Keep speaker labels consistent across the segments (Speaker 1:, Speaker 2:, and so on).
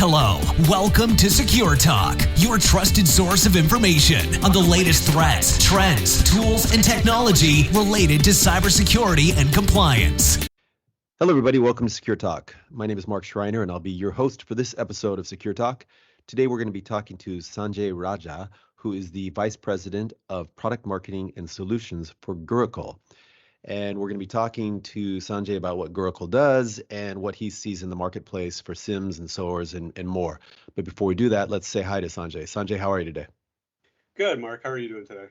Speaker 1: Hello, welcome to Secure Talk, your trusted source of information on the latest threats, trends, tools, and technology related to cybersecurity and compliance.
Speaker 2: Hello, everybody. Welcome to Secure Talk. My name is Mark Schreiner, and I'll be your host for this episode of Secure Talk. Today, we're going to be talking to Sanjay Raja, who is the Vice President of Product Marketing and Solutions for Gurucul. And we're going to be talking to Sanjay about what Gurucul does and what he sees in the marketplace for SIMs and SOARs and more. But before we do that, let's say hi to Sanjay. Sanjay, how are you today?
Speaker 3: Good, Mark. How are you doing today?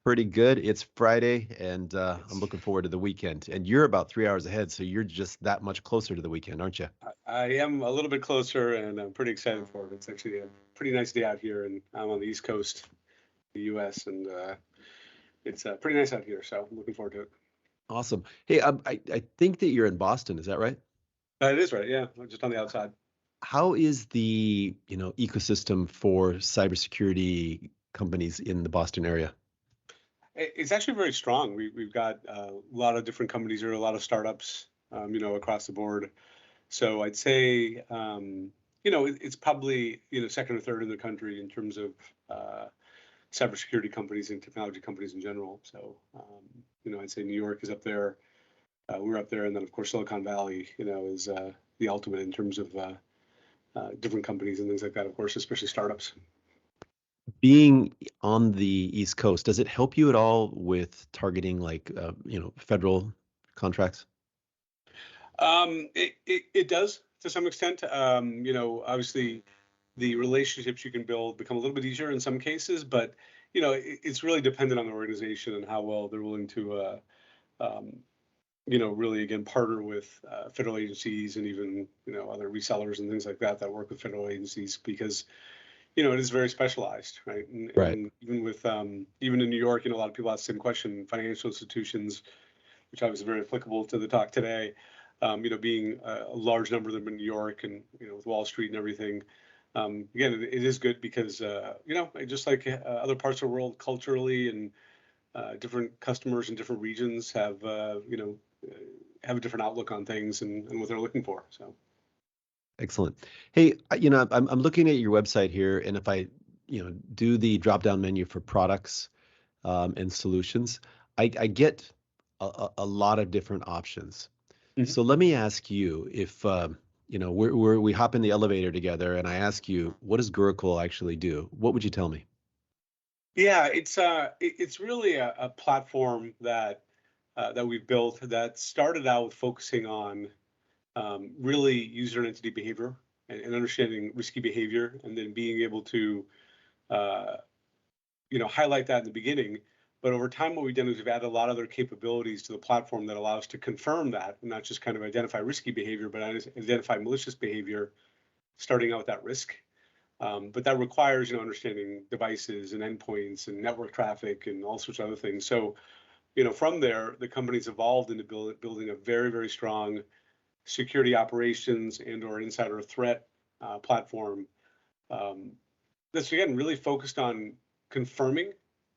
Speaker 2: Pretty good. It's Friday, and I'm looking forward to the weekend. And you're about 3 hours ahead, so you're just that much closer to the weekend, aren't you?
Speaker 3: I am a little bit closer, and I'm pretty excited for it. It's actually a pretty nice day out here, and I'm on the East Coast of the U.S., and it's pretty nice out here, so I'm looking forward to it.
Speaker 2: Awesome. Hey, I think that you're in Boston. Is that right?
Speaker 3: It is right, yeah. I'm just on the outside.
Speaker 2: How is the ecosystem for cybersecurity companies in the Boston area?
Speaker 3: It's actually very strong. We've got a lot of different companies here, a lot of startups, across the board. So I'd say, it's probably, second or third in the country in terms of cybersecurity companies and technology companies in general. So, I'd say New York is up there. We're up there. And then, of course, Silicon Valley, is the ultimate in terms of different companies and things like that, of course, especially startups.
Speaker 2: Being on the East Coast, does it help you at all with targeting federal contracts?
Speaker 3: It does to some extent. Obviously the relationships you can build become a little bit easier in some cases, but it's really dependent on the organization and how well they're willing to, really again partner with federal agencies and even other resellers and things like that work with federal agencies because it is very specialized, right? And even with even in New York, a lot of people ask the same question. Financial institutions, which obviously is very applicable to the talk today, being a large number of them in New York and with Wall Street and everything. Again, it is good because just like other parts of the world, culturally and different customers in different regions have have a different outlook on things and what they're looking for. So.
Speaker 2: Excellent. Hey, I'm looking at your website here, and if I, do the drop-down menu for products and solutions, I get a lot of different options. Mm-hmm. So let me ask you, if we hop in the elevator together, and I ask you, what does Gurucul actually do? What would you tell me?
Speaker 3: Yeah, it's really a platform that we've built that started out with focusing on really user and entity behavior and understanding risky behavior, and then being able to, highlight that in the beginning. But over time, what we've done is we've added a lot of other capabilities to the platform that allow us to confirm that, and not just kind of identify risky behavior, but identify malicious behavior, starting out with that risk. But that requires, understanding devices and endpoints and network traffic and all sorts of other things. So, from there, the company's evolved into building a very, very strong security operations and/or insider threat platform that's again really focused on confirming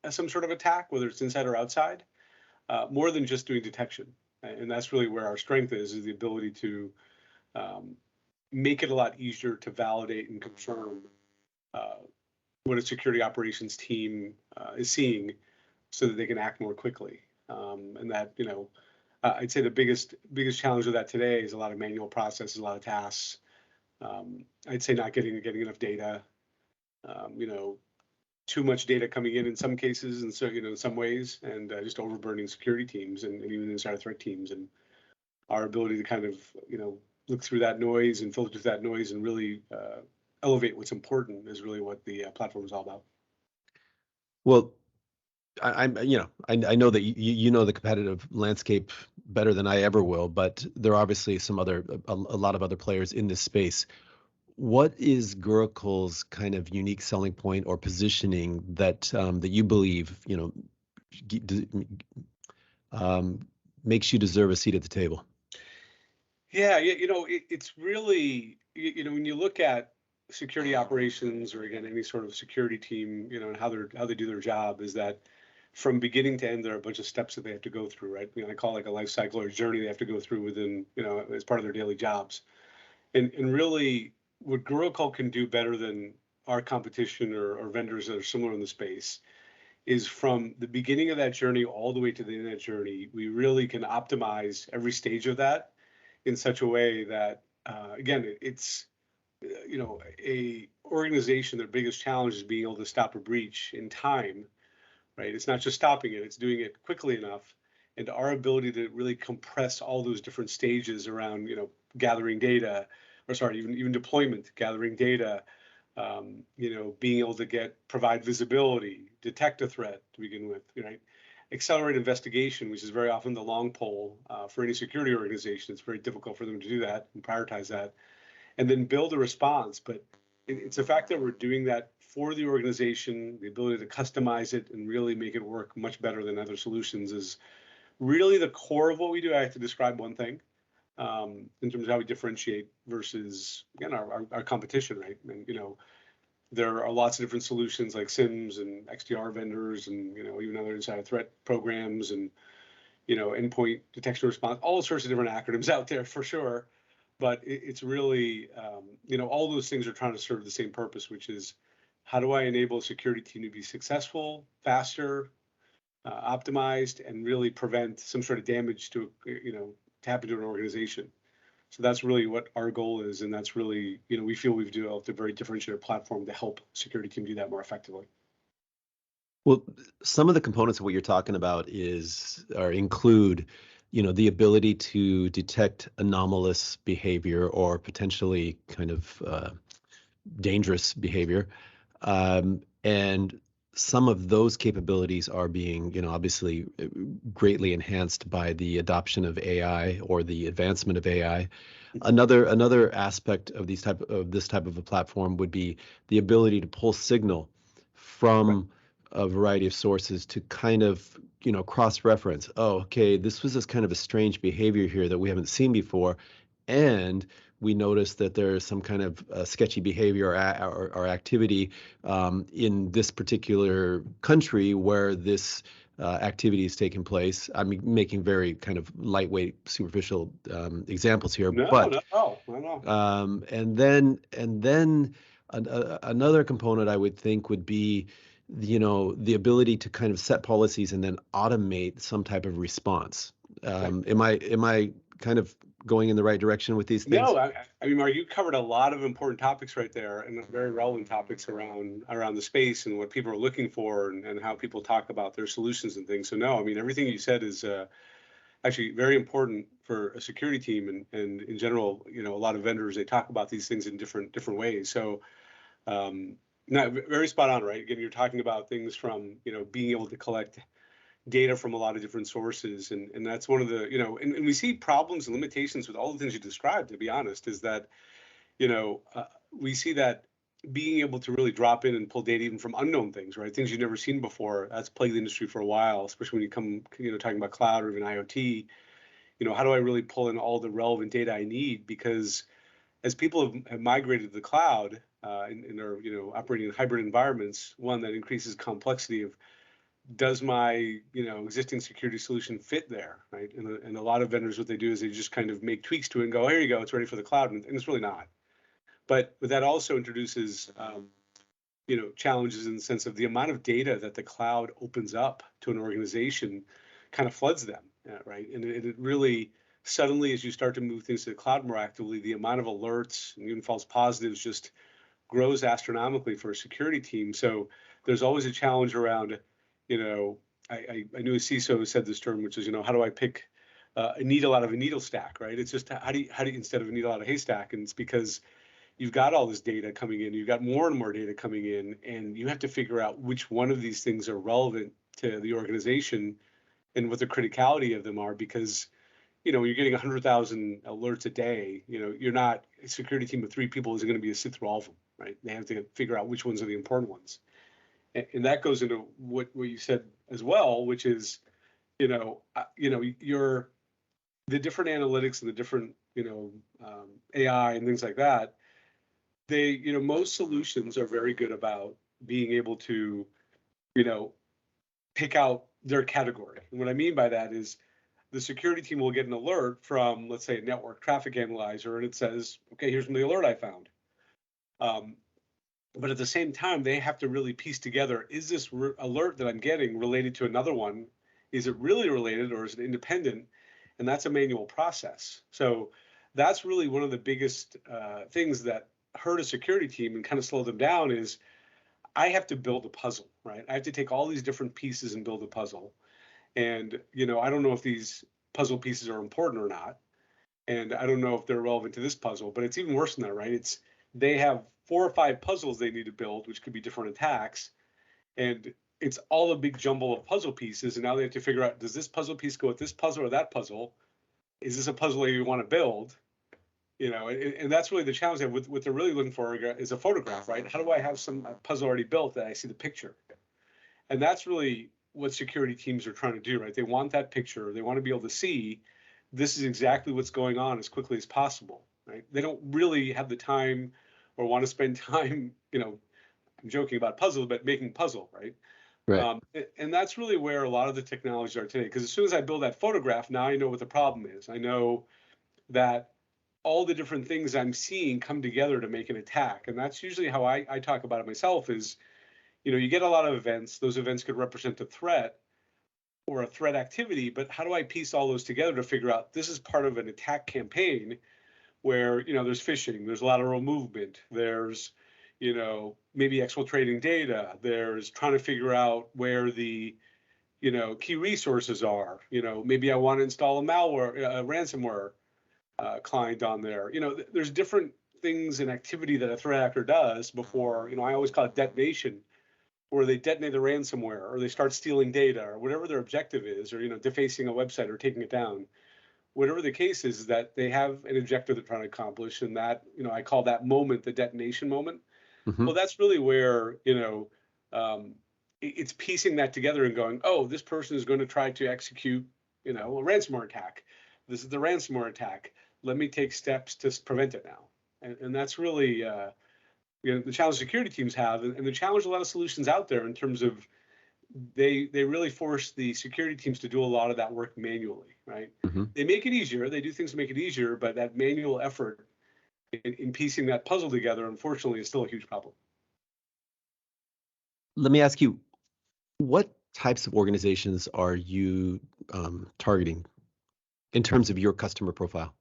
Speaker 3: some sort of attack, whether it's inside or outside, more than just doing detection. And that's really where our strength is the ability to make it a lot easier to validate and confirm what a security operations team is seeing, so that they can act more quickly. And that, I'd say the biggest challenge with that today is a lot of manual processes, a lot of tasks. I'd say not getting enough data, too much data coming in some cases, and so in some ways, and just overburdening security teams and even insider threat teams. And our ability to kind of look through that noise and filter through that noise and really elevate what's important is really what the platform is all about.
Speaker 2: Well, I know that you know the competitive landscape better than I ever will, but there are obviously a lot of other players in this space. What is Gurucul's kind of unique selling point or positioning that you believe makes you deserve a seat at the table?
Speaker 3: Yeah, it's really when you look at security operations, or again any sort of security team, and how they do their job, is that from beginning to end there are a bunch of steps that they have to go through, right? I call it like a life cycle or journey they have to go through within, as part of their daily jobs. And really what Gurucul can do better than our competition or vendors that are similar in the space is from the beginning of that journey all the way to the end of that journey, we really can optimize every stage of that in such a way that, again, it's, a organization, their biggest challenge is being able to stop a breach in time, right? It's not just stopping it, it's doing it quickly enough. And our ability to really compress all those different stages around, gathering data, or sorry, even deployment, gathering data, being able to provide visibility, detect a threat to begin with, right? Accelerate investigation, which is very often the long pole for any security organization. It's very difficult for them to do that and prioritize that, and then build a response. But it's the fact that we're doing that for the organization, the ability to customize it and really make it work much better than other solutions is really the core of what we do. I have to describe one thing in terms of how we differentiate versus, again, our competition, right? And, there are lots of different solutions like SIMs and XDR vendors and, even other insider threat programs and, endpoint detection response, all sorts of different acronyms out there for sure. But it's really, all those things are trying to serve the same purpose, which is how do I enable a security team to be successful, faster, optimized, and really prevent some sort of damage to, to happen to an organization. So that's really what our goal is, and that's really, we feel we've developed a very differentiated platform to help security team do that more effectively.
Speaker 2: Well, some of the components of what you're talking about include, the ability to detect anomalous behavior or potentially kind of dangerous behavior, and some of those capabilities are being, obviously greatly enhanced by the adoption of AI or the advancement of AI. Another aspect of this type of a platform would be the ability to pull signal from a variety of sources to kind of, cross-reference. Oh, okay, this was this kind of a strange behavior here that we haven't seen before, and we noticed that there is some kind of sketchy behavior or activity in this particular country where this activity is taking place. I'm making very kind of lightweight, superficial examples here,
Speaker 3: No.
Speaker 2: And then another component I would think would be, the ability to kind of set policies and then automate some type of response. Am I kind of going in the right direction with these things?
Speaker 3: No, I mean, Mark, you covered a lot of important topics right there, and very relevant topics around the space and what people are looking for, and how people talk about their solutions and things. So no, I mean, everything you said is actually very important for a security team, and in general, a lot of vendors, they talk about these things in different ways. So no, very spot on, right? Again, you're talking about things from, being able to collect data from a lot of different sources, and that's one of the, and we see problems and limitations with all the things you described, to be honest, is that, we see that being able to really drop in and pull data even from unknown things, right? Things you've never seen before, that's plagued the industry for a while, especially when you come, talking about cloud or even IoT. How do I really pull in all the relevant data I need? Because as people have migrated to the cloud and are, operating in hybrid environments, one that increases complexity of, does my, existing security solution fit there, right? And a lot of vendors, what they do is they just kind of make tweaks to it and go, here you go, it's ready for the cloud, and it's really not. But that also introduces, challenges in the sense of the amount of data that the cloud opens up to an organization kind of floods them, right? And it really, suddenly, as you start to move things to the cloud more actively, the amount of alerts and even false positives just grows astronomically for a security team. So there's always a challenge around, I knew a CISO said this term, which is, how do I pick a needle out of a needle stack, right? It's just how do you instead of a needle out of a haystack? And it's because you've got all this data coming in, you've got more and more data coming in, and you have to figure out which one of these things are relevant to the organization and what the criticality of them are. Because, when you're getting 100,000 alerts a day, you're not, a security team of 3 people isn't going to be able to sit through all of them, right? They have to figure out which ones are the important ones. And that goes into what you said as well, which is, the different analytics and the different, AI and things like that. They, most solutions are very good about being able to, pick out their category. And what I mean by that is the security team will get an alert from, let's say, a network traffic analyzer, and it says, okay, here's the alert I found. Um, but at the same time, they have to really piece together, is this alert that I'm getting related to another one? Is it really related or is it independent? And that's a manual process. So that's really one of the biggest things that hurt a security team and kind of slow them down is I have to build a puzzle, right? I have to take all these different pieces and build a puzzle. And, I don't know if these puzzle pieces are important or not. And I don't know if they're relevant to this puzzle, but it's even worse than that, right? They have 4 or 5 puzzles they need to build, which could be different attacks. And it's all a big jumble of puzzle pieces. And now they have to figure out, does this puzzle piece go with this puzzle or that puzzle? Is this a puzzle that you want to build? And that's really the challenge. That what they're really looking for is a photograph, right? How do I have some puzzle already built that I see the picture? And that's really what security teams are trying to do, right? They want that picture. They want to be able to see this is exactly what's going on as quickly as possible, right? They don't really have the time or want to spend time, I'm joking about puzzles, but making puzzle, right?
Speaker 2: Right.
Speaker 3: And that's really where a lot of the technologies are today. Because as soon as I build that photograph, now I know what the problem is. I know that all the different things I'm seeing come together to make an attack. And that's usually how I talk about it myself is, you get a lot of events. Those events could represent a threat or a threat activity, but how do I piece all those together to figure out this is part of an attack campaign where, there's phishing, there's lateral movement, there's, maybe exfiltrating data, there's trying to figure out where the, key resources are, maybe I want to install a ransomware client on there. There's different things and activity that a threat actor does before, I always call it detonation, where they detonate the ransomware or they start stealing data or whatever their objective is, or, defacing a website or taking it down. Whatever the case is that they have an objective they're trying to accomplish. And that, I call that moment the detonation moment.
Speaker 2: Hmm.
Speaker 3: Well, that's really where, it's piecing that together and going, oh, this person is going to try to execute, a ransomware attack. This is the ransomware attack. Let me take steps to prevent it now. And that's really, the challenge security teams have, and the challenge a lot of solutions out there in terms of they really force the security teams to do a lot of that work manually, right?
Speaker 2: Hmm.
Speaker 3: They make it easier. They do things to make it easier, but that manual effort in piecing that puzzle together, unfortunately, is still a huge problem.
Speaker 2: Let me ask you, what types of organizations are you targeting in terms of your customer profile?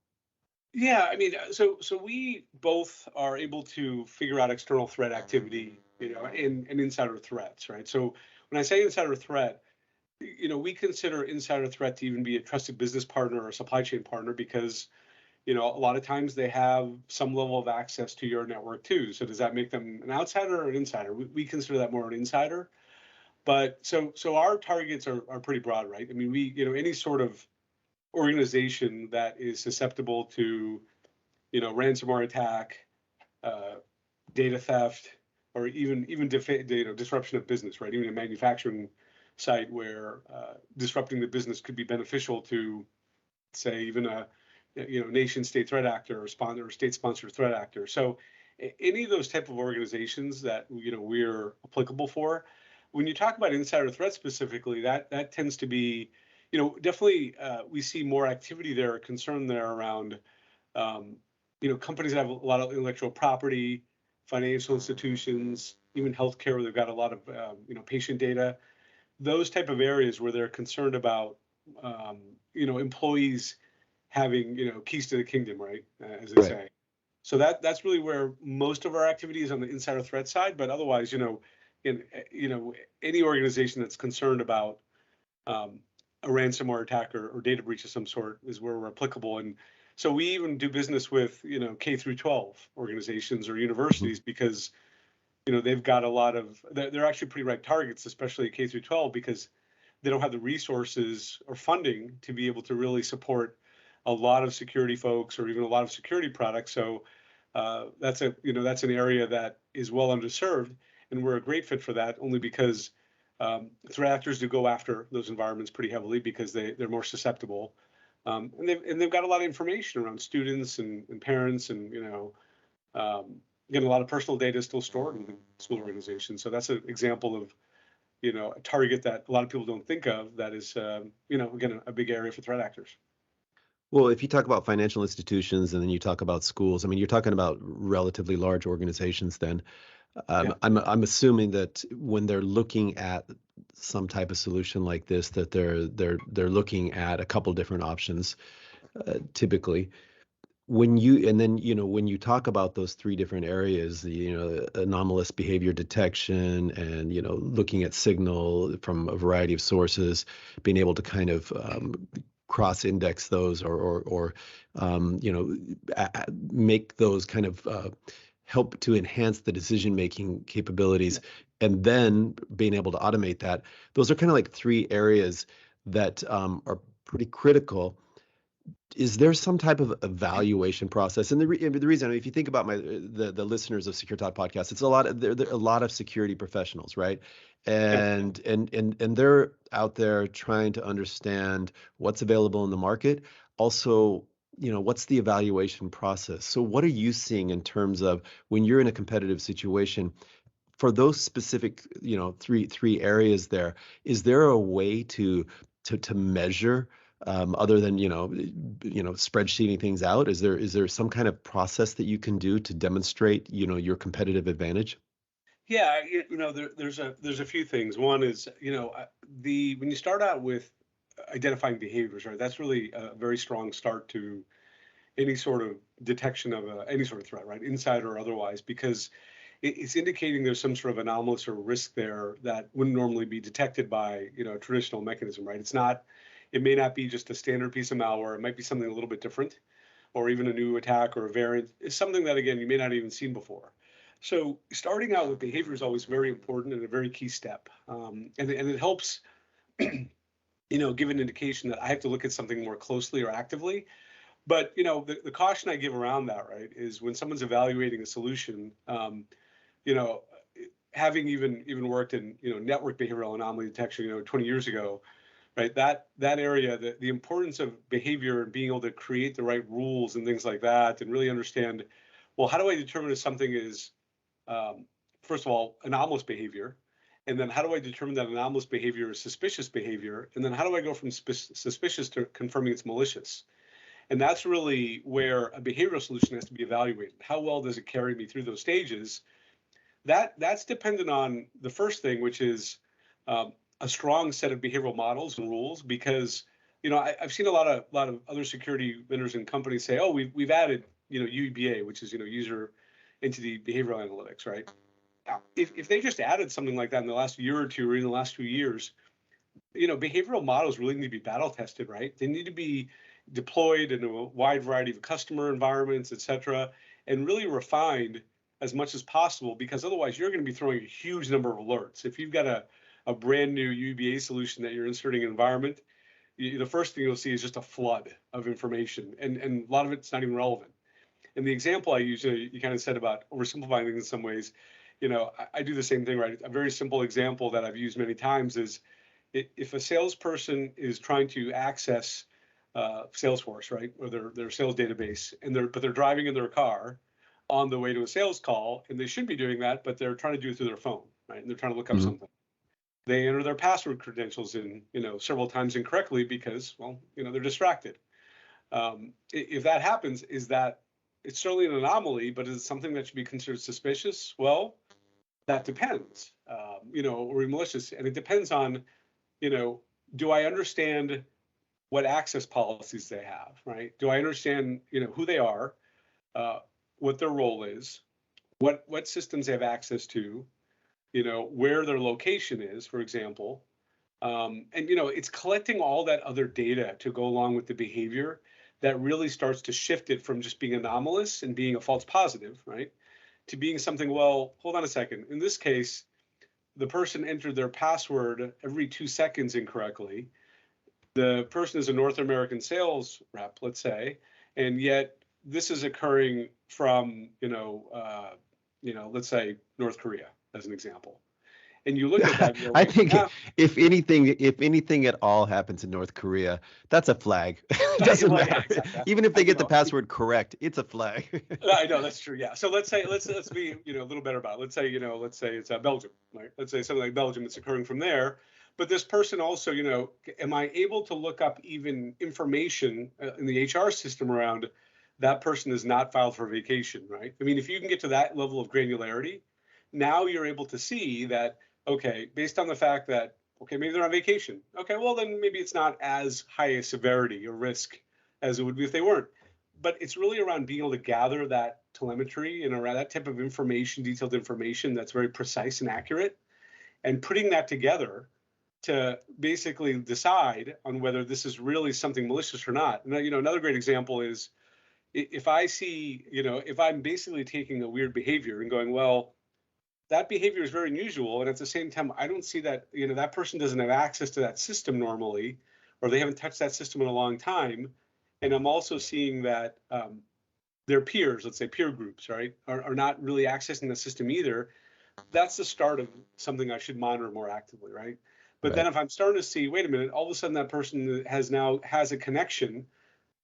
Speaker 3: Yeah, I mean, so we both are able to figure out external threat activity, and insider threats, right? So when I say insider threat, we consider insider threat to even be a trusted business partner or a supply chain partner because, a lot of times they have some level of access to your network too. So does that make them an outsider or an insider? We consider that more an insider. But so our targets are pretty broad, right? I mean, any sort of organization that is susceptible to, ransomware attack, uh, data theft, or even disruption of business, right? Even a manufacturing site where disrupting the business could be beneficial to, say, even a nation state threat actor or state sponsored threat actor. So any of those type of organizations that we're applicable for, when you talk about insider threat specifically, that tends to be, definitely we see more activity there, concern there around um, companies that have a lot of intellectual property, financial institutions, even healthcare, where they've got a lot of patient data. Those type of areas where they're concerned about employees having keys to the kingdom, right, as they
Speaker 2: Right.
Speaker 3: say. So that's really where most of our activity is on the insider threat side. But otherwise, in any organization that's concerned about a ransomware attack or data breach of some sort is where we're applicable. And so we even do business with K through 12 organizations or
Speaker 2: Mhm.
Speaker 3: universities because they've got a lot of they're actually pretty right targets, especially K through 12, because they don't have the resources or funding to be able to really support a lot of security folks or even a lot of security products. So that's an area that is well underserved, and we're a great fit for that only because threat actors do go after those environments pretty heavily because they're more susceptible, and they've got a lot of information around students and parents, and um, again, a lot of personal data is still stored in school organizations. So that's an example of a target that a lot of people don't think of that is again a big area for threat actors.
Speaker 2: Well, if you talk about financial institutions and then you talk about schools, I mean, you're talking about relatively large organizations then.
Speaker 3: Yeah.
Speaker 2: I'm assuming that when they're looking at some type of solution like this, that they're looking at a couple different options, typically. When you talk about those three different areas, anomalous behavior detection and, looking at signal from a variety of sources, being able to kind of cross-index those or make those kind of help to enhance the decision-making capabilities, and then being able to automate that. Those are kind of like three areas that are pretty critical. Is there some type of evaluation process? And the reason, I mean, if you think about the listeners of Secure Talk podcast, it's a lot of there are a lot of security professionals, right?
Speaker 3: Yeah.
Speaker 2: And they're out there trying to understand what's available in the market. Also, what's the evaluation process? So what are you seeing in terms of when you're in a competitive situation for those specific, three areas there? Is there a way to measure, other than spreadsheeting things out? Is there some kind of process that you can do to demonstrate your competitive advantage?
Speaker 3: Yeah, there's a few things. One is, the when you start out with identifying behaviors, right? That's really a very strong start to any sort of detection of any sort of threat, right? Inside or otherwise, because it's indicating there's some sort of anomalous or risk there that wouldn't normally be detected by, a traditional mechanism, right? It may not be just a standard piece of malware. It might be something a little bit different, or even a new attack or a variant. It's something that, again, you may not even seen before. So starting out with behavior is always very important and a very key step. And it helps, give an indication that I have to look at something more closely or actively. But, the caution I give around that, right, is when someone's evaluating a solution, you know, having even worked in, network behavioral anomaly detection, 20 years ago, right, that area, the importance of behavior and being able to create the right rules and things like that, and really understand, well, how do I determine if something is, first of all, anomalous behavior? And then how do I determine that anomalous behavior is suspicious behavior? And then how do I go from suspicious to confirming it's malicious? And that's really where a behavioral solution has to be evaluated. How well does it carry me through those stages? That's dependent on the first thing, which is a strong set of behavioral models and rules. Because I've seen a lot of other security vendors and companies say, oh, we've added UEBA, which is user entity behavioral analytics, right? Now, if they just added something like that in the last year or two, or in the last few years, behavioral models really need to be battle tested, right? They need to be deployed in a wide variety of customer environments, et cetera, and really refined as much as possible, because otherwise you're going to be throwing a huge number of alerts. If you've got a brand new UBA solution that you're inserting in an environment, the first thing you'll see is just a flood of information, and a lot of it's not even relevant. And the example I use, you kind of said about oversimplifying things in some ways, I do the same thing, right? A very simple example that I've used many times is if a salesperson is trying to access Salesforce, right, or their sales database, but they're driving in their car on the way to a sales call, and they should be doing that, but they're trying to do it through their phone, right? And they're trying to look up something. They enter their password credentials in, several times incorrectly because, well, they're distracted. If that happens, is that it's certainly an anomaly, but is it something that should be considered suspicious? Well, that depends, or malicious, and it depends on, do I understand what access policies they have, right? Do I understand, who they are, what their role is, what systems they have access to, where their location is, for example. And, it's collecting all that other data to go along with the behavior that really starts to shift it from just being anomalous and being a false positive, right, to being something, well, hold on a second. In this case, the person entered their password every 2 seconds incorrectly. The person is a North American sales rep, let's say, and yet this is occurring from, let's say North Korea as an example. And you look at that, and
Speaker 2: I think if anything at all happens in North Korea, that's a flag. It doesn't
Speaker 3: well,
Speaker 2: matter.
Speaker 3: yeah, exactly.
Speaker 2: Even if they get the password correct, it's a flag.
Speaker 3: I know, that's true. Yeah. So let's be, a little better about it. Let's say it's Belgium, right? Let's say something like Belgium, it's occurring from there. But this person also, am I able to look up even information in the HR system around that person is not filed for vacation, right? I mean, if you can get to that level of granularity, now you're able to see that, okay, based on the fact that, okay, maybe they're on vacation. Okay, well, then maybe it's not as high a severity or risk as it would be if they weren't. But it's really around being able to gather that telemetry and around that type of information, detailed information that's very precise and accurate, and putting that together to basically decide on whether this is really something malicious or not. And another great example is if I see, if I'm basically taking a weird behavior and going, well, that behavior is very unusual, and at the same time, I don't see that, that person doesn't have access to that system normally, or they haven't touched that system in a long time. And I'm also seeing that their peers, let's say peer groups, right, are not really accessing the system either. That's the start of something I should monitor more actively, right? But then if I'm starting to see, wait a minute, all of a sudden that person has a connection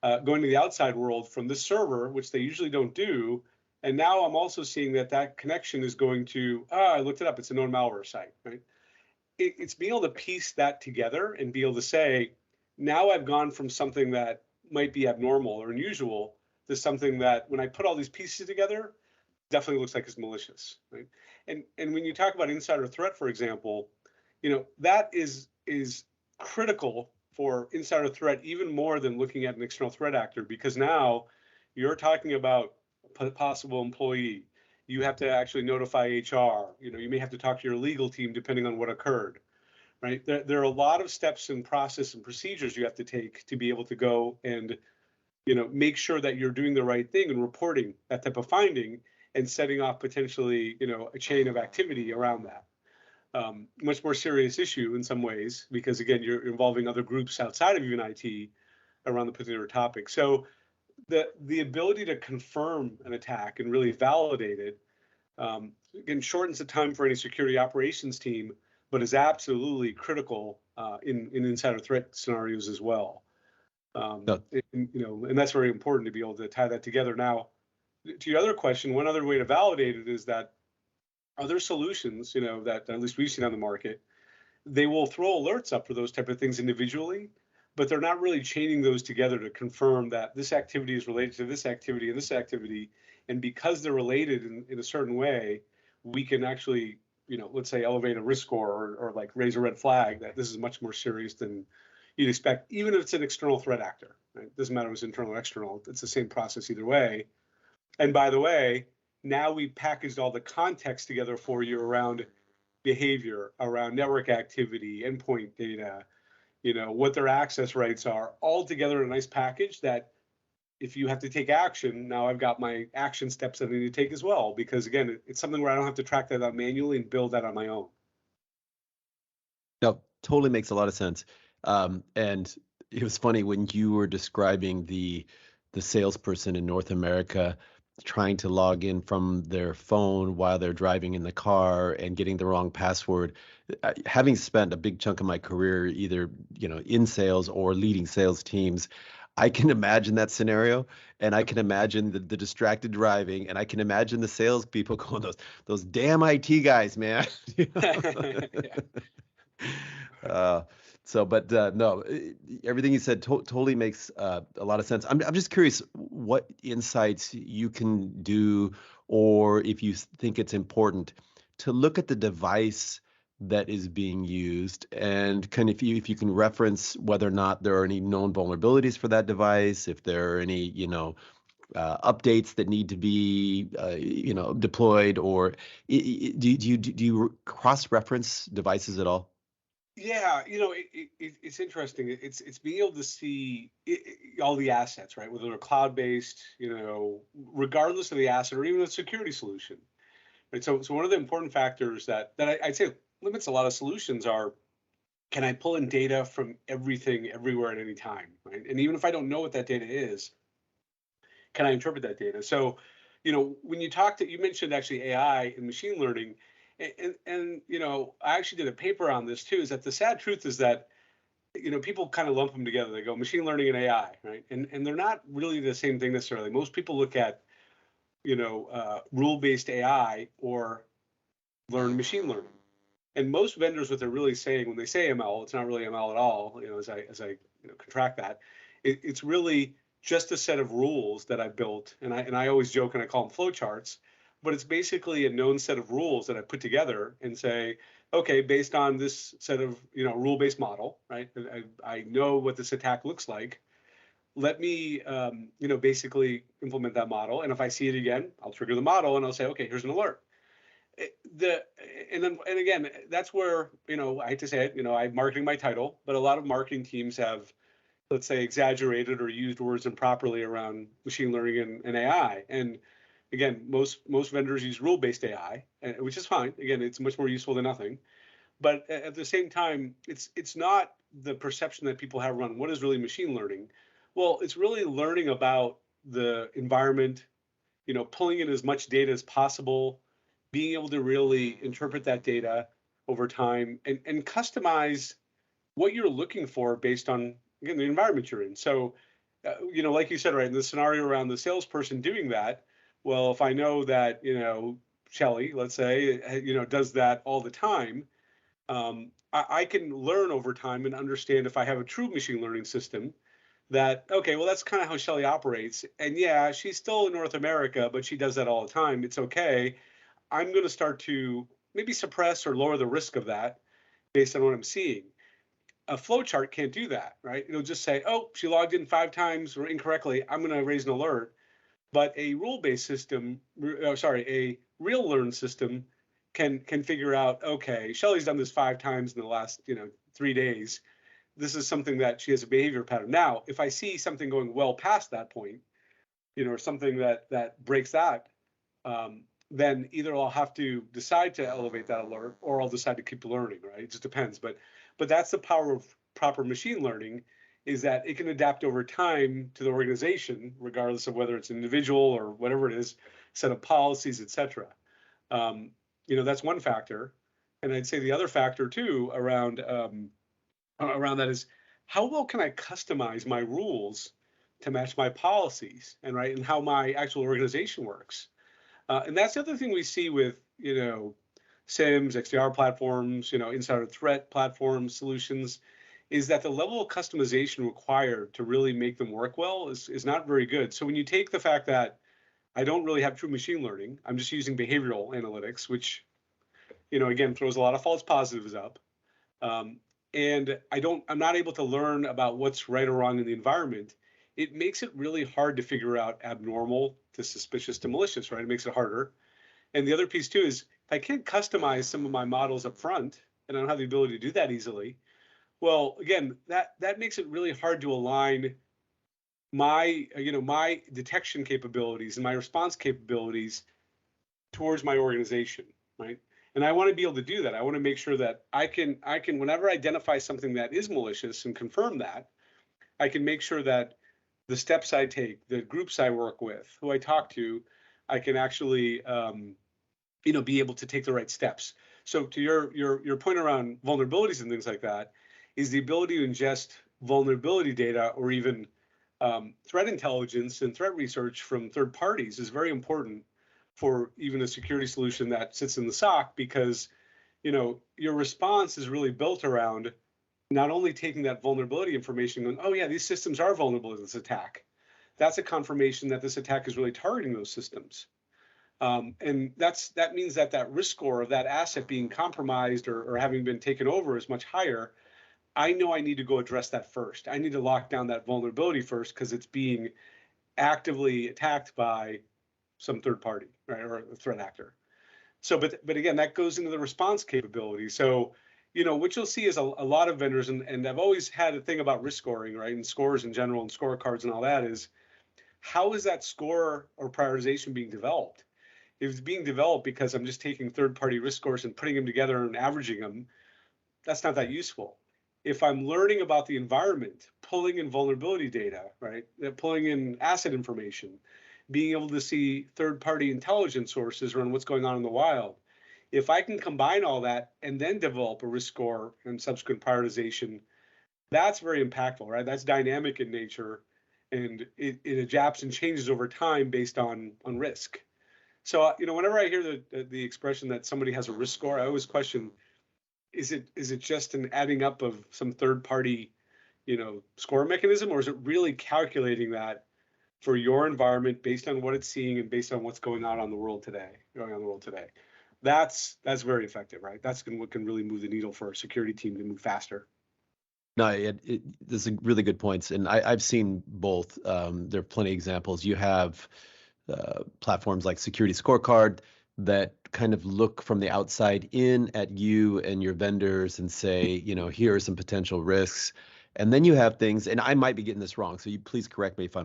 Speaker 3: going to the outside world from this server, which they usually don't do. And now I'm also seeing that connection is going to, I looked it up, it's a known malware site, right? It's being able to piece that together and be able to say, now I've gone from something that might be abnormal or unusual to something that when I put all these pieces together, definitely looks like it's malicious, right? And when you talk about insider threat, for example, that is critical for insider threat even more than looking at an external threat actor, because now you're talking about a possible employee. You have to actually notify HR. You may have to talk to your legal team depending on what occurred, right? There are a lot of steps and process and procedures you have to take to be able to go and make sure that you're doing the right thing and reporting that type of finding and setting off potentially a chain of activity around that. Much more serious issue in some ways, because again, you're involving other groups outside of even IT around the particular topic. So the ability to confirm an attack and really validate it, again, shortens the time for any security operations team, but is absolutely critical in insider threat scenarios as well. And that's very important to be able to tie that together. Now, to your other question, one other way to validate it is that other solutions, that at least we've seen on the market, they will throw alerts up for those type of things individually, but they're not really chaining those together to confirm that this activity is related to this activity and this activity. And because they're related in a certain way, we can actually, let's say elevate a risk score or like raise a red flag that this is much more serious than you'd expect, even if it's an external threat actor, right? Doesn't matter if it's internal or external, it's the same process either way. And by the way, now we packaged all the context together for you around behavior, around network activity, endpoint data, what their access rights are, all together in a nice package that if you have to take action, now I've got my action steps that I need to take as well, because again, it's something where I don't have to track that out manually and build that on my own.
Speaker 2: No, totally makes a lot of sense. And it was funny when you were describing the salesperson in North America trying to log in from their phone while they're driving in the car and getting the wrong password. Having spent a big chunk of my career either in sales or leading sales teams, I can imagine that scenario, and I can imagine the distracted driving, and I can imagine the salespeople going, those damn IT guys, man. No, everything you said totally makes a lot of sense. I'm just curious what insights you can do, or if you think it's important to look at the device that is being used, and kind of if you can reference whether or not there are any known vulnerabilities for that device, if there are any updates that need to be deployed, or do you cross-reference devices at all?
Speaker 3: Yeah, it's interesting. It's being able to see all the assets, right? Whether they're cloud-based, regardless of the asset or even a security solution, right? So one of the important factors that I'd say limits a lot of solutions are, can I pull in data from everything, everywhere, at any time, right? And even if I don't know what that data is, can I interpret that data? So, when you mentioned actually AI and machine learning. And I actually did a paper on this too, is that the sad truth is that, people kind of lump them together. They go machine learning and AI, right? And they're not really the same thing necessarily. Most people look at, rule-based AI or learn machine learning. And most vendors, what they're really saying when they say ML, it's not really ML at all. As I contract that, it's really just a set of rules that I built, and I always joke and I call them flowcharts, but it's basically a known set of rules that I put together and say, okay, based on this set of rule-based model, right? I know what this attack looks like. Let me basically implement that model, and if I see it again, I'll trigger the model and I'll say, okay, here's an alert. And again, that's where I hate to say it, I'm marketing my title, but a lot of marketing teams have, let's say, exaggerated or used words improperly around machine learning and AI. And again, most vendors use rule-based AI, which is fine. Again, it's much more useful than nothing. But at the same time, it's not the perception that people have around what is really machine learning. Well, it's really learning about the environment, pulling in as much data as possible, being able to really interpret that data over time and customize what you're looking for based on, again, the environment you're in. So, like you said, right, in the scenario around the salesperson doing that, well, if I know that, Shelly, let's say, does that all the time, I can learn over time and understand if I have a true machine learning system that, okay, well, that's kind of how Shelly operates. And yeah, she's still in North America, but she does that all the time. It's okay. I'm going to start to maybe suppress or lower the risk of that based on what I'm seeing. A flowchart can't do that, right? It'll just say, oh, she logged in 5 times or incorrectly, I'm going to raise an alert. But a rule-based system, a real learn system can figure out, okay, Shelly's done this 5 times in the last, 3 days. This is something that she has a behavior pattern. Now, if I see something going well past that point, or something that breaks that, then either I'll have to decide to elevate that alert or I'll decide to keep learning, right? It just depends. But that's the power of proper machine learning, is that it can adapt over time to the organization, regardless of whether it's an individual or whatever it is, set of policies, et cetera. That's one factor. And I'd say the other factor too around that is, how well can I customize my rules to match my policies and how my actual organization works? And that's the other thing we see with, SIEMs, XDR platforms, insider threat platforms, solutions, is that the level of customization required to really make them work well is not very good. So when you take the fact that I don't really have true machine learning, I'm just using behavioral analytics, which, again, throws a lot of false positives up. And I'm not able to learn about what's right or wrong in the environment. It makes it really hard to figure out abnormal to suspicious to malicious, right? It makes it harder. And the other piece too is, if I can't customize some of my models up front, and I don't have the ability to do that easily, well, again, that makes it really hard to align my detection capabilities and my response capabilities towards my organization, right? And I want to be able to do that. I want to make sure that I can whenever I identify something that is malicious and confirm that, I can make sure that the steps I take, the groups I work with, who I talk to, I can actually be able to take the right steps. So to your point around vulnerabilities and things like that, is the ability to ingest vulnerability data or even threat intelligence and threat research from third parties is very important for even a security solution that sits in the SOC, because your response is really built around not only taking that vulnerability information and going, oh yeah, these systems are vulnerable to this attack. That's a confirmation that this attack is really targeting those systems. And that means that risk score of that asset being compromised or having been taken over is much higher. I know I need to go address that first. I need to lock down that vulnerability first because it's being actively attacked by some third party, right, or a threat actor. So, but again, that goes into the response capability. So, what you'll see is a lot of vendors, and I've always had a thing about risk scoring, right, and scores in general and scorecards and all that, is how is that score or prioritization being developed? If it's being developed because I'm just taking third-party risk scores and putting them together and averaging them, that's not that useful. If I'm learning about the environment, pulling in vulnerability data, right, pulling in asset information, being able to see third-party intelligence sources around what's going on in the wild, if I can combine all that and then develop a risk score and subsequent prioritization, that's very impactful, right? That's dynamic in nature, and it adapts and changes over time based on risk. So, whenever I hear the expression that somebody has a risk score, I always question, is it just an adding up of some third party, score mechanism, or is it really calculating that for your environment based on what it's seeing and based on what's going on the world today? That's very effective, right? That's what can really move the needle for a security team to move faster.
Speaker 2: No, this is really good points, and I've seen both. There are plenty of examples. You have platforms like Security Scorecard that kind of look from the outside in at you and your vendors and say, here are some potential risks. And then you have things, and I might be getting this wrong, so you please correct me if I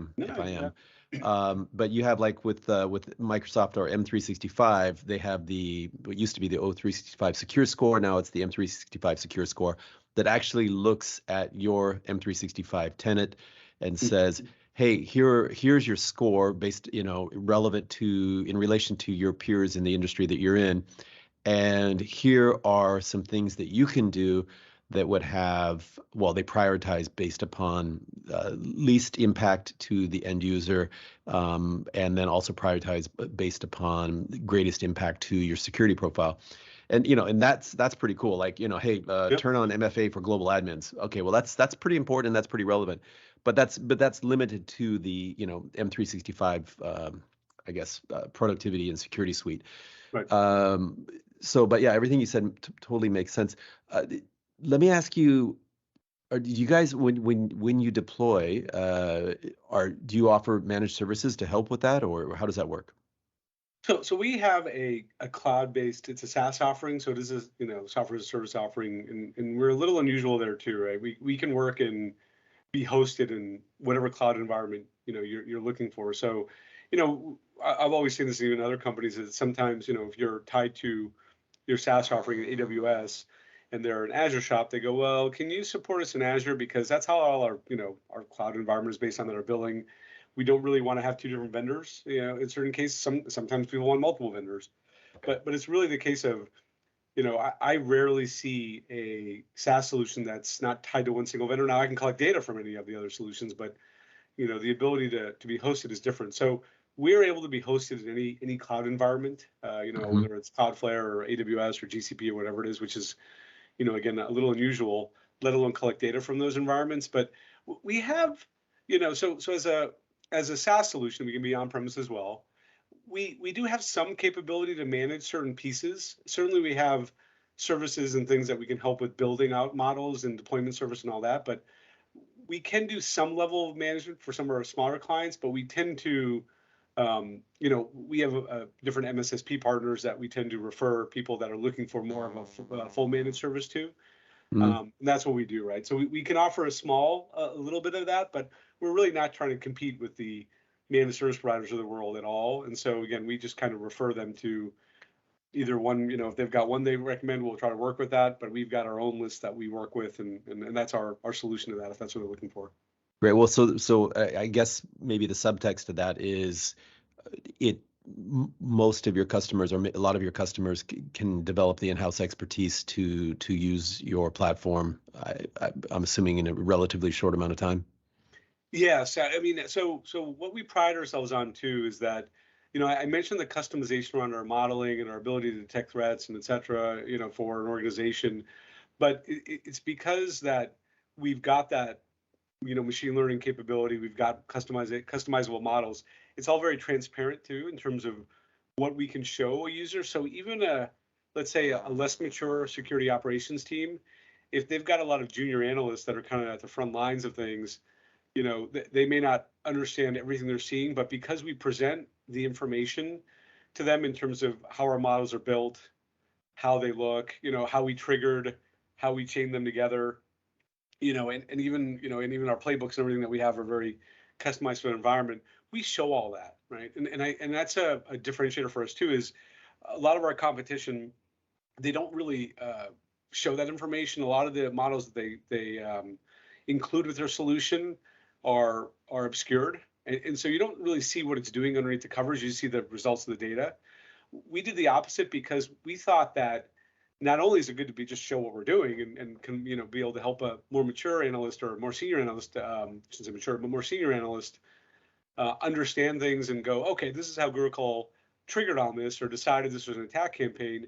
Speaker 2: am. But you have like with Microsoft or M365, they have what used to be the O365 Secure Score. Now it's the M365 Secure Score that actually looks at your M365 tenant and says, hey, here's your score based, relevant in relation to your peers in the industry that you're in. And here are some things that you can do that would have, they prioritize based upon least impact to the end user, and then also prioritize based upon greatest impact to your security profile. And that's pretty cool. Like, hey, turn on MFA for global admins. Okay, well that's pretty important and that's pretty relevant. But that's limited to the M365 I guess productivity and security suite.
Speaker 3: Right.
Speaker 2: But yeah, everything you said totally makes sense. Let me ask you, do you guys, when you deploy, do you offer managed services to help with that, or how does that work?
Speaker 3: So we have a cloud-based, it's a SaaS offering. So it is a software as a service offering, and we're a little unusual there too, right? We can work and be hosted in whatever cloud environment you're looking for. So I've always seen this even in other companies, that sometimes if you're tied to your SaaS offering in AWS and they're an Azure shop, they go, well, can you support us in Azure, because that's how all our our cloud environment is based on that our billing. We don't really want to have two different vendors. In certain cases, sometimes people want multiple vendors, but it's really the case of, I rarely see a SaaS solution that's not tied to one single vendor. Now I can collect data from any of the other solutions, but the ability to be hosted is different. So we're able to be hosted in any cloud environment, whether it's Cloudflare or AWS or GCP or whatever it is, which is, again, a little unusual, let alone collect data from those environments. But we have, so as a SaaS solution, we can be on-premise as well. We do have some capability to manage certain pieces. Certainly we have services and things that we can help with building out models and deployment service and all that, but we can do some level of management for some of our smaller clients, but we tend to, we have different MSSP partners that we tend to refer people that are looking for more of a full managed service to. And that's what we do, right? So we can offer a little bit of that, but we're really not trying to compete with the managed service providers of the world at all. And so again, we just kind of refer them to either one, if they've got one they recommend, we'll try to work with that, but we've got our own list that we work with, and that's our solution to that, if that's what they're looking for.
Speaker 2: Great. Well, so I guess maybe the subtext to that is most of your customers, or a lot of your customers, can develop the in-house expertise to use your platform. I'm assuming in a relatively short amount of time.
Speaker 3: Yes, I mean, so what we pride ourselves on too is that, I mentioned the customization around our modeling and our ability to detect threats and et cetera, for an organization, but it's because that we've got that, machine learning capability, we've got customizable models. It's all very transparent too in terms of what we can show a user. So even let's say a less mature security operations team, if they've got a lot of junior analysts that are kind of at the front lines of things, they may not understand everything they're seeing, but because we present the information to them in terms of how our models are built, how they look, how we triggered, how we chain them together, and even our playbooks and everything that we have are very customized for the environment. We show all that, right? And that's a differentiator for us too, is a lot of our competition, they don't really show that information. A lot of the models that they include with their solution are obscured. And so you don't really see what it's doing underneath the covers. You see the results of the data. We did the opposite because we thought that not only is it good to just show what we're doing and can be able to help a more mature analyst or a more senior analyst, shouldn't say mature, but more senior analyst understand things and go, okay, this is how Gurucul triggered on this or decided this was an attack campaign.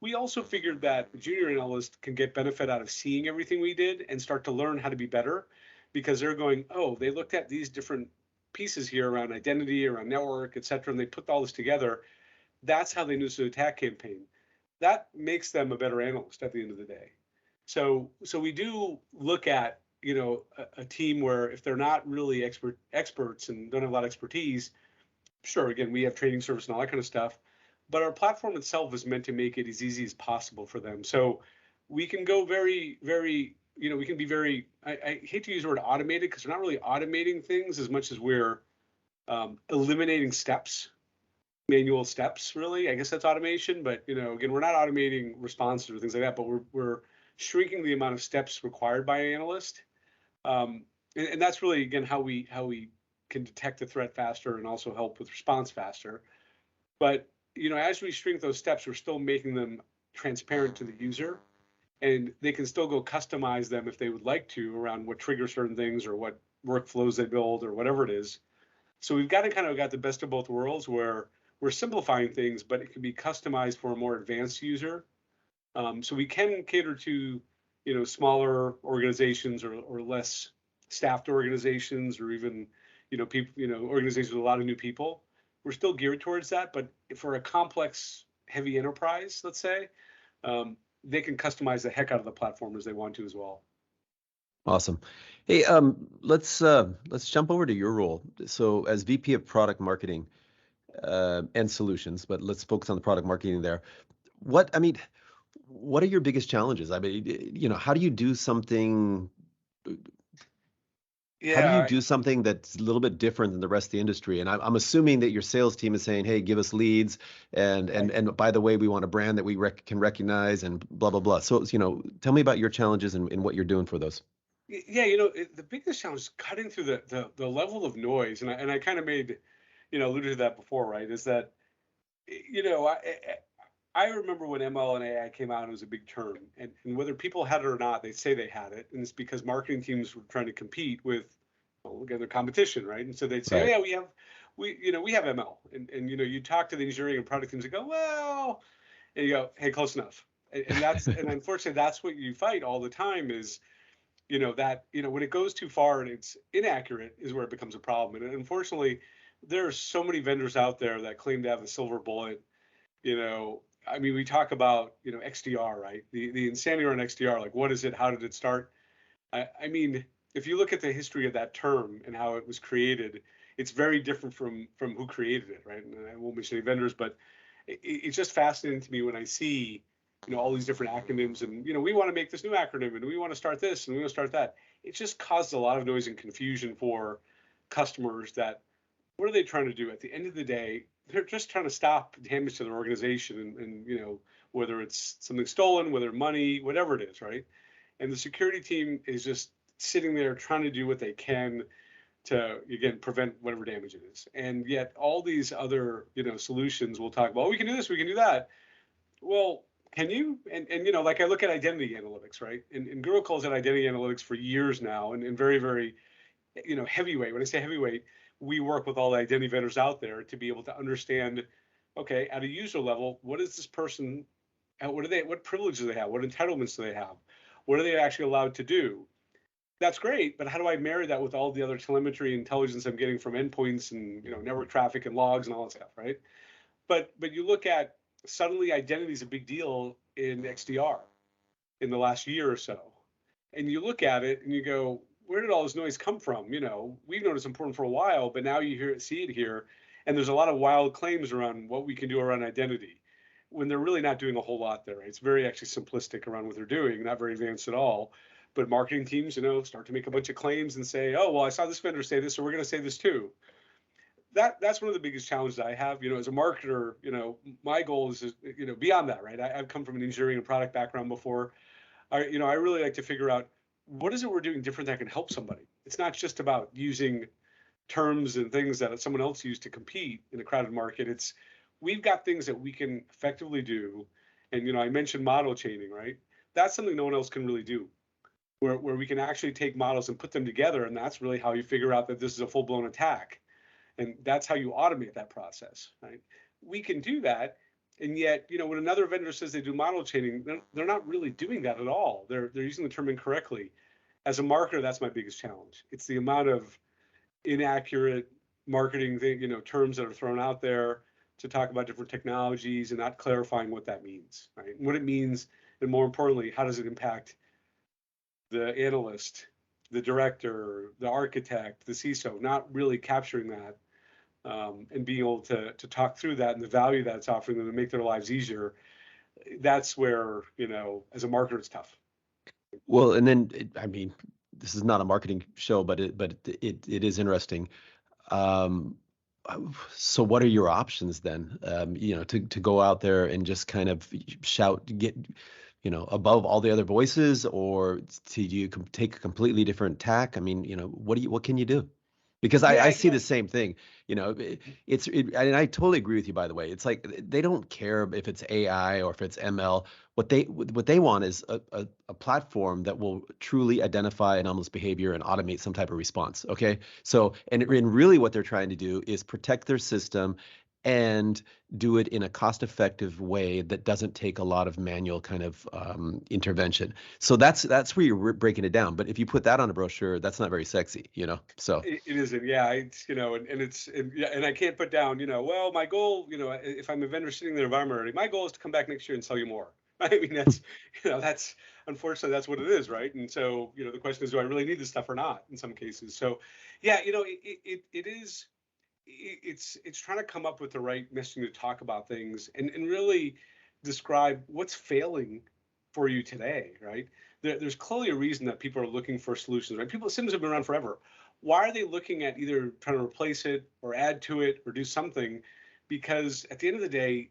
Speaker 3: we also figured that the junior analyst can get benefit out of seeing everything we did and start to learn how to be better, because they're going, oh, they looked at these different pieces here around identity, around network, et cetera, and they put all this together. That's how they knew the attack campaign. That makes them a better analyst at the end of the day. So we do look at, a team where if they're not really experts and don't have a lot of expertise, sure, again, we have training service and all that kind of stuff, but our platform itself is meant to make it as easy as possible for them. So we can go very, very, we can be very, I hate to use the word automated, because we're not really automating things as much as we're eliminating steps, manual steps, really. I guess that's automation, but again, we're not automating responses or things like that, but we're shrinking the amount of steps required by an analyst. And that's really, again, how we can detect the threat faster and also help with response faster. But as we shrink those steps, we're still making them transparent to the user, and they can still go customize them if they would like to around what triggers certain things or what workflows they build or whatever it is. So we've got the best of both worlds, where we're simplifying things, but it can be customized for a more advanced user. So we can cater to smaller organizations or less staffed organizations, or even people, organizations with a lot of new people. We're still geared towards that, but for a complex, heavy enterprise, let's say, they can customize the heck out of the platform as they want to as well.
Speaker 2: Awesome. Hey, let's jump over to your role. So as VP of Product Marketing and Solutions, but let's focus on the product marketing there. What are your biggest challenges? I mean, how do you do something? How do you do something that's a little bit different than the rest of the industry? And I'm assuming that your sales team is saying, "Hey, give us leads, and by the way, we want a brand that we can recognize, and blah blah blah." So, tell me about your challenges and what you're doing for those.
Speaker 3: Yeah, the biggest challenge is cutting through the level of noise, and I kind of made, alluded to that before, right? Is that, I remember when ML and AI came out, it was a big term, and whether people had it or not, they say they had it, and it's because marketing teams were trying to compete with, again, their competition, right? And so they'd say,
Speaker 2: Right.
Speaker 3: oh yeah, we have ML, and you talk to the engineering and product teams and go, well, and you go, hey, close enough, and that's and unfortunately that's what you fight all the time is, that when it goes too far and it's inaccurate is where it becomes a problem, and unfortunately, there are so many vendors out there that claim to have the silver bullet. I mean, we talk about, XDR, right? The insanity around XDR, like what is it? How did it start? I mean, if you look at the history of that term and how it was created, it's very different from who created it, right? And I won't mention any vendors, but it's just fascinating to me when I see, all these different acronyms and, we want to make this new acronym and we want to start this and we want to start that. It just causes a lot of noise and confusion for customers that, what are they trying to do? At the end of the day, they're just trying to stop damage to their organization and whether it's something stolen, whether money, whatever it is, right? And the security team is just sitting there trying to do what they can to, again, prevent whatever damage it is. And yet all these other, solutions will talk about, we can do this, we can do that. Well, can you? And like I look at identity analytics, right? And Gurucul's at identity analytics for years now, and very, very, heavyweight. When I say heavyweight, we work with all the identity vendors out there to be able to understand, okay, at a user level, what is this person, what privileges do they have? What entitlements do they have? What are they actually allowed to do? That's great, but how do I marry that with all the other telemetry intelligence I'm getting from endpoints and network traffic and logs and all that stuff, right? But you look at, suddenly identity is a big deal in XDR in the last year or so, and you look at it and you go, where did all this noise come from? We've known it's important for a while, but now you see it here, and there's a lot of wild claims around what we can do around identity, when they're really not doing a whole lot there. Right? It's very actually simplistic around what they're doing, not very advanced at all. But marketing teams, start to make a bunch of claims and say, oh, well, I saw this vendor say this, so we're going to say this too. That's one of the biggest challenges I have. As a marketer, my goal is, beyond that, right? I've come from an engineering and product background before. I really like to figure out, what is it we're doing different that can help somebody? It's not just about using terms and things that someone else used to compete in a crowded market. It's, we've got things that we can effectively do. And, I mentioned model chaining, right? That's something no one else can really do, where we can actually take models and put them together. And that's really how you figure out that this is a full-blown attack. And that's how you automate that process, right? We can do that. And yet, when another vendor says they do model chaining, they're not really doing that at all. They're using the term incorrectly. As a marketer, that's my biggest challenge. It's the amount of inaccurate marketing terms that are thrown out there to talk about different technologies and not clarifying what that means, right? And what it means, and more importantly, how does it impact the analyst, the director, the architect, the CISO, not really capturing that, and being able to talk through that and the value that it's offering them to make their lives easier. That's where, as a marketer, it's tough.
Speaker 2: Well, and then I mean, this is not a marketing show, but it is interesting. Um, so what are your options then? To go out there and just kind of shout, get, above all the other voices, or do you take a completely different tack? I mean, what can you do? Because I see the same thing. And I totally agree with you, by the way. It's like they don't care if it's AI or if it's ML. What they want is a platform that will truly identify anomalous behavior and automate some type of response. Okay. So, and really what they're trying to do is protect their system and do it in a cost-effective way that doesn't take a lot of manual kind of intervention. So that's where you're breaking it down. But if you put that on a brochure, that's not very sexy, So
Speaker 3: it isn't. Yeah, it's and I can't put down. Well, my goal, if I'm a vendor sitting in the environment already, my goal is to come back next year and sell you more. I mean, that's unfortunately that's what it is, right? And so the question is, do I really need this stuff or not? In some cases, so yeah, it is. It's trying to come up with the right messaging to talk about things and really describe what's failing for you today, right? There's clearly a reason that people are looking for solutions, right? Systems have been around forever. Why are they looking at either trying to replace it or add to it or do something? Because at the end of the day,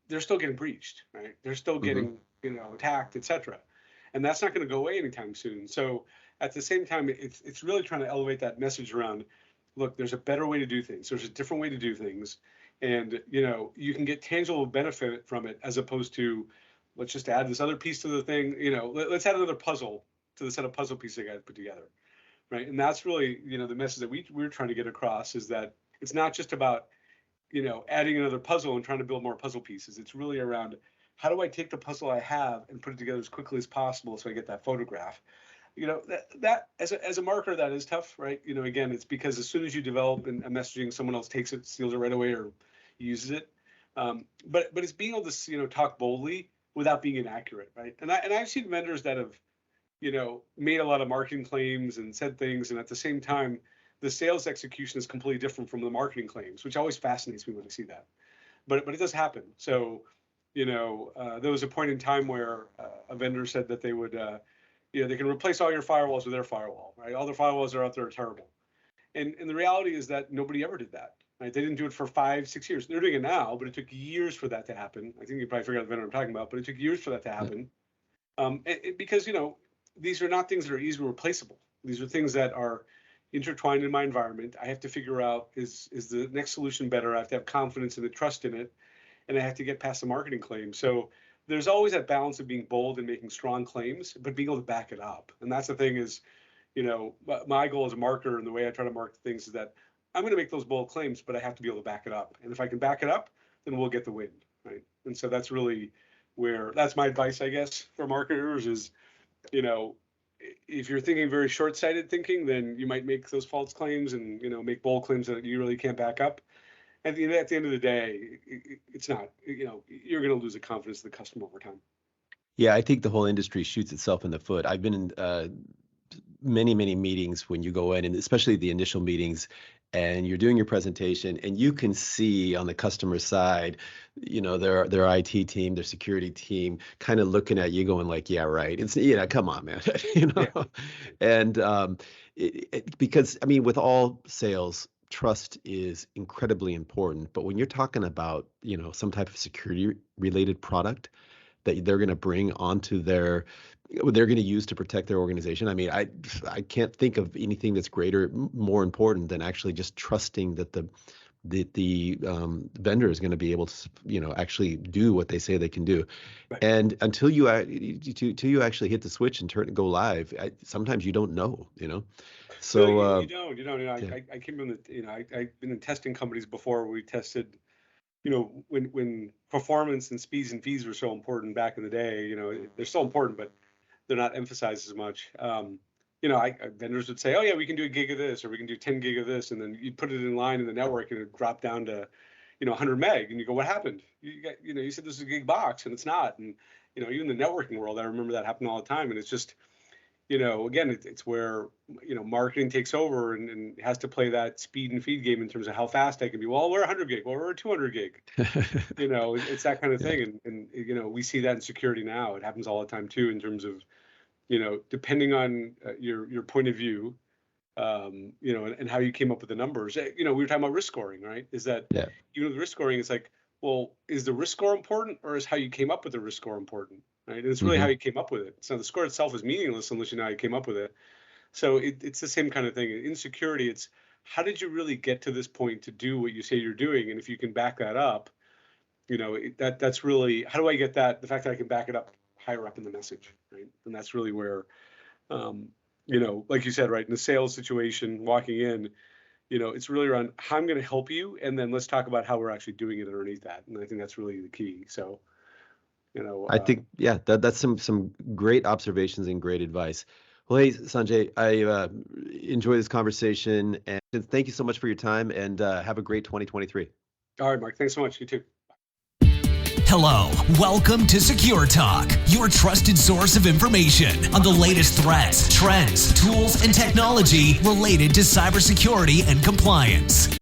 Speaker 3: they're still getting breached, right? They're still getting, attacked, etc. And that's not going to go away anytime soon. So at the same time, it's really trying to elevate that message around, look, there's a better way to do things. There's a different way to do things. And, you can get tangible benefit from it as opposed to, let's just add this other piece to the thing. Let's add another puzzle to the set of puzzle pieces I got to put together. Right. And that's really, the message that we're trying to get across is that it's not just about, adding another puzzle and trying to build more puzzle pieces. It's really around how do I take the puzzle I have and put it together as quickly as possible so I get that photograph. That as a marketer, that is tough, right? Again, it's because as soon as you develop a messaging, someone else takes it, steals it right away, or uses it. But it's being able to talk boldly without being inaccurate, right? And I've seen vendors that have made a lot of marketing claims and said things, and at the same time, the sales execution is completely different from the marketing claims, which always fascinates me when I see that. But it does happen. So there was a point in time where a vendor said that they would. They can replace all your firewalls with their firewall, right? All the firewalls that are out there are terrible. And the reality is that nobody ever did that, right? They didn't do it for 5-6 years. They're doing it now, but it took years for that to happen. I think you probably figured out the vendor I'm talking about, but it took years for that to happen. Because, these are not things that are easily replaceable. These are things that are intertwined in my environment. I have to figure out, is the next solution better? I have to have confidence and the trust in it. And I have to get past the marketing claim. So there's always that balance of being bold and making strong claims, but being able to back it up. And that's the thing is, my goal as a marketer and the way I try to market things is that I'm going to make those bold claims, but I have to be able to back it up. And if I can back it up, then we'll get the win, right? And so that's really that's my advice, I guess, for marketers is, if you're thinking very short-sighted thinking, then you might make those false claims and, make bold claims that you really can't back up. At the end of the day, it's not, you're going to lose the confidence of the customer over time.
Speaker 2: Yeah, I think the whole industry shoots itself in the foot. I've been in many meetings when you go in, and especially the initial meetings, and you're doing your presentation, and you can see on the customer side, their IT team, their security team, kind of looking at you, going like, "Yeah, right. It's come on, man."
Speaker 3: Yeah.
Speaker 2: And because I mean, with all sales, trust is incredibly important. But when you're talking about some type of security related product that they're going to bring onto they're going to use to protect their organization. I mean, I can't think of anything that's more important than actually just trusting that the vendor is going to be able to, actually do what they say they can do.
Speaker 3: Right.
Speaker 2: And until you actually hit the switch and go live, sometimes you don't know, So
Speaker 3: no, you don't.
Speaker 2: Yeah.
Speaker 3: I came from I've been in testing companies before. We tested when performance and speeds and fees were so important back in the day, they're still important, but they're not emphasized as much. Vendors would say, oh yeah, we can do a gig of this, or we can do 10 gig of this. And then you put it in line in the network and it dropped down to, 100 meg. And you go, what happened? You said this is a gig box and it's not. And, even the networking world, I remember that happened all the time. And it's just, again, it's where, marketing takes over and has to play that speed and feed game in terms of how fast I can be. Well, we're 100 gig. Well, we're 200 gig. It's that kind of thing. And we see that in security now. It happens all the time too, in terms of, depending on your point of view, and how you came up with the numbers. We were talking about risk scoring, right? Is that, even with risk scoring, it's like, well, is the risk score important, or is how you came up with the risk score important, right? And it's really how you came up with it. So the score itself is meaningless unless you know how you came up with it. So it's the same kind of thing. In security, it's how did you really get to this point to do what you say you're doing? And if you can back that up, that's really, how do I get that? The fact that I can back it up higher up in the message, right? And that's really where, like you said, right, in the sales situation, walking in, it's really around how I'm going to help you, and then let's talk about how we're actually doing it underneath that. And I think that's really the key. So,
Speaker 2: I think, that's some great observations and great advice. Well, hey, Sanjay, I enjoy this conversation, and thank you so much for your time, and have a great 2023.
Speaker 3: All right, Mark, thanks so much. You too.
Speaker 1: Hello, welcome to Secure Talk, your trusted source of information on the latest threats, trends, tools, and technology related to cybersecurity and compliance.